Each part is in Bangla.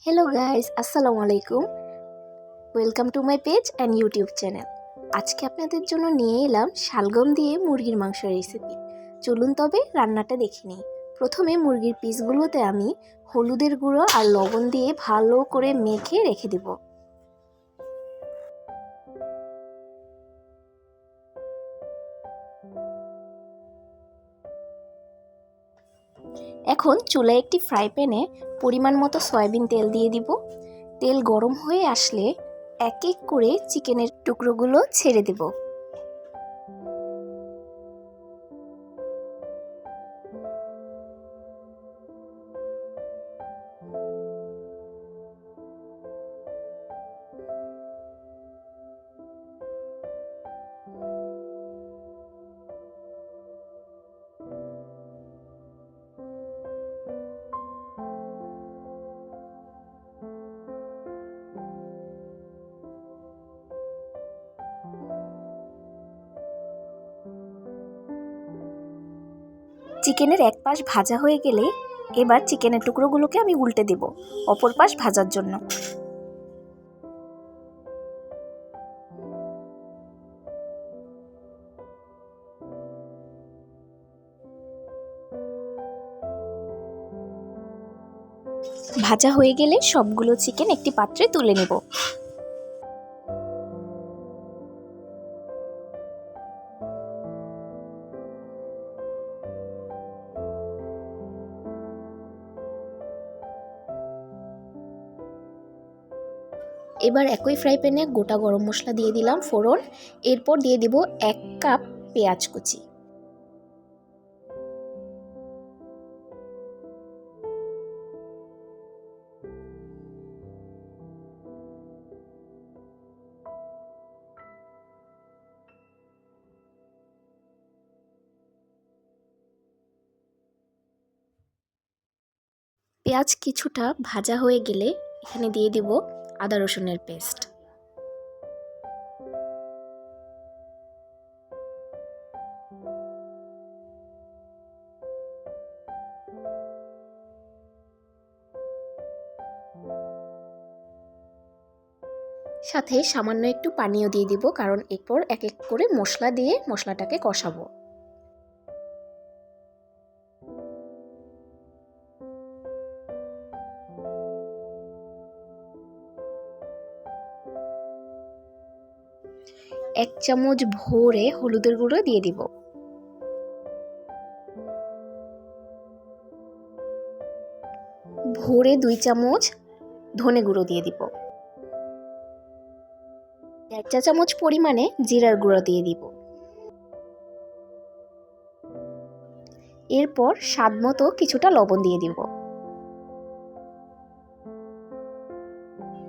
হ্যালো গাইস, আসসালামু আলাইকুম। Welcome to my page and YouTube channel. আজকে আপনাদের জন্য নিয়ে এলাম শালগম দিয়ে মুরগির মাংস রেসিপি। চলুন তবে রান্নাটা দেখে নিই। প্রথমে মুরগির পিসগুলোতে আমি হলুদের গুঁড়ো আর লবণ দিয়ে ভালো করে মেখে রেখে দেব। এখন চুলায় একটি ফ্রাই প্যানে পরিমাণ মতো সয়াবিন তেল দিয়ে দিব। তেল গরম হয়ে আসলে এক এক করে চিকেনের টুকরোগুলো ছেড়ে দেব। চিকেনের এক পাশ ভাজা হয়ে গেলে এবার চিকেনের টুকরোগুলোকে আমি উল্টে দেব অপর পাশ ভাজার জন্য। ভাজা হয়ে গেলে সবগুলো চিকেন একটি পাত্রে তুলে নেব। এবার একই ফ্রাই প্যানে গোটা গরম মশলা দিয়ে দিলাম ফোড়ন, এরপর দিয়ে দেব 1 কাপ পেঁয়াজ কুচি। পেঁয়াজ কিছুটা ভাজা হয়ে গেলে এখানে দিয়ে দেব আদা রসুনের পেস্ট। সাথে সামান্য একটু পানিও দিয়ে দিব, কারণ এরপর এক এক করে মশলা দিয়ে মশলাটাকে কষাবো। এক চামচ ভরে হলুদের গুঁড়ো দিয়ে দিব। ভরে 2 চামচ ধনে গুঁড়ো দিয়ে দিব। 1 চা চামচ পরিমাণে জিরার গুঁড়ো দিয়ে দিব। এরপর স্বাদ মতো কিছুটা লবণ দিয়ে দিব।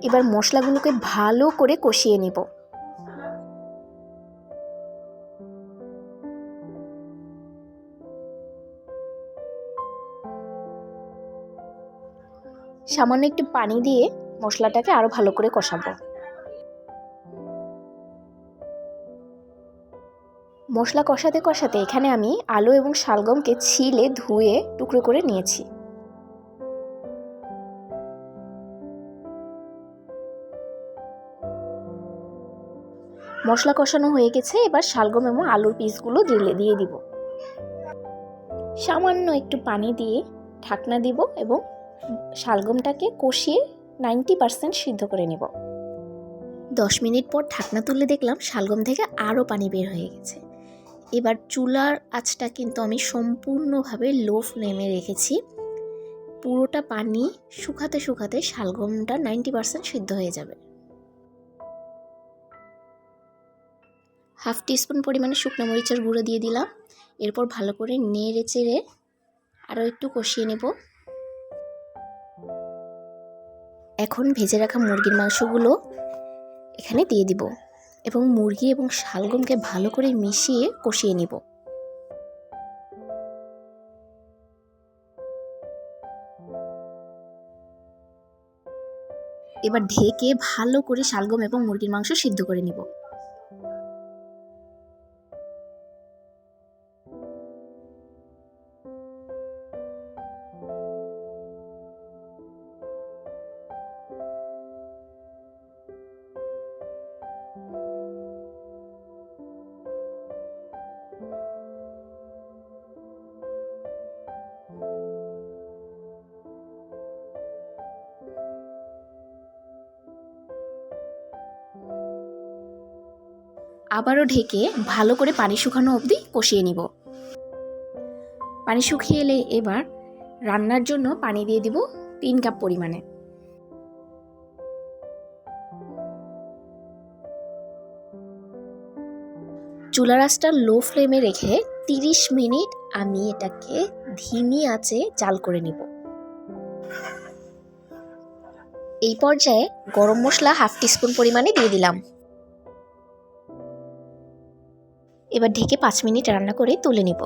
এবার মশলাগুলোকে ভালো করে কষিয়ে নিব। সামান্য একটু পানি দিয়ে মশলাটাকে আরো ভালো করে কষাবো। মশলা কষাতে কষাতে এখানে আমি আলু এবং শালগমকে ছিলে ধুয়ে টুকরো করে নিয়েছি। মশলা কষানো হয়ে গেছে, এবার শালগম এবং আলুর পিসগুলো দিয়ে দিব। সামান্য একটু পানি দিয়ে ঢাকনা দিব এবং শালগমটাকে কষিয়ে 90% সিদ্ধ করে নেব। 10 মিনিট পর ঢাকনা তুলে দেখলাম শালগম থেকে আরও পানি বের হয়ে গেছে। এবার চুলার আঁচটা কিন্তু আমি সম্পূর্ণভাবে লো ফ্লেমে রেখেছি। পুরোটা পানি শুকাতে শুকাতে শালগমটা 90% সিদ্ধ হয়ে যাবে। হাফ টিস্পুন পরিমাণে শুকনো মরিচের গুঁড়ো দিয়ে দিলাম। এরপর ভালো করে নেড়ে চেড়ে আরও একটু কষিয়ে নেব। এখন ভেজে রাখা মুরগির মাংসগুলো এখানে দিয়ে দিব এবং মুরগি এবং শালগমকে ভালো করে মিশিয়ে কষিয়ে নিব। এবার ঢেকে ভালো করে শালগম এবং মুরগির মাংস সিদ্ধ করে নিব। আবারও ঢেকে ভালো করে পানি শুকানো অবধি কষিয়ে নিব। পানি শুকিয়ে এলে এবার রান্নার জন্য পানি দিয়ে দিব 3 কাপ পরিমাণে। চুলার আঁচটা লো ফ্লেমে রেখে 30 মিনিট আমি এটাকে ধিমি আঁচে জাল করে নিব। এই পর্যায়ে গরম মশলা 1/2 টিস্পুন পরিমাণে দিয়ে দিলাম। এবার ঢেকে 5 মিনিট রান্না করে তুলে নিব।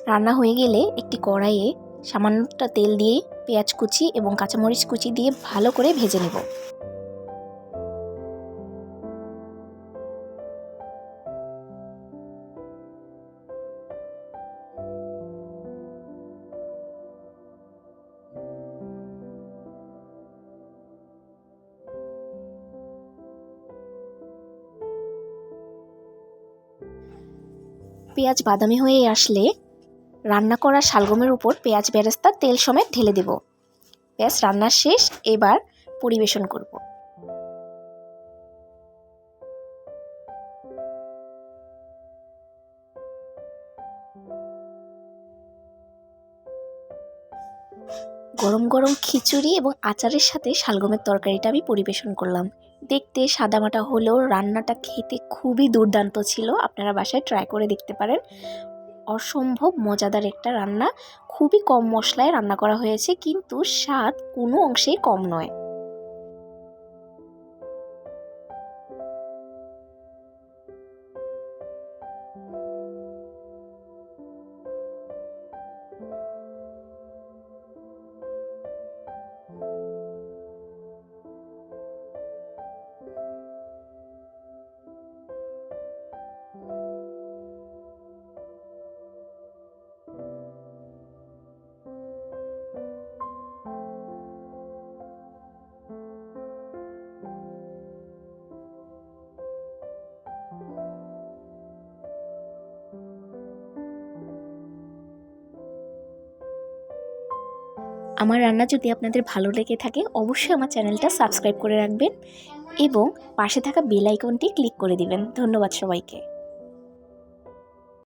রান্না হয়ে গেলে একটি কড়াইয়ে সামান্যটা তেল দিয়ে পেঁয়াজ কুচি এবং কাঁচামরিচ কুচি দিয়ে ভালো করে ভেজে নেব। পেঁয়াজ বাদামি হয়ে আসলে রান্না করা শালগমের উপর পেঁয়াজ বেরেস্তা তেল সমেত ঢেলে দেব। ব্যাস, রান্না শেষ। এবার পরিবেশন করব। গরম গরম খিচুড়ি এবং আচারের সাথে শালগমের তরকারিটা আমি পরিবেশন করলাম। দেখতে সাদামাটা হলেও রান্নাটা খেতে খুবই দুর্দান্ত ছিল। আপনারা বাসায় ট্রাই করে দেখতে পারেন। অসম্ভব মজাদার একটা রান্না। খুবই কম মশলায় রান্না করা হয়েছে, কিন্তু স্বাদ কোনো অংশেই কম নয়। আমার রান্না যদি আপনাদের ভালো লেগে থাকে অবশ্যই আমার চ্যানেলটা সাবস্ক্রাইব করে রাখবেন এবং পাশে থাকা বেল আইকনটি ক্লিক করে দিবেন। ধন্যবাদ সবাইকে।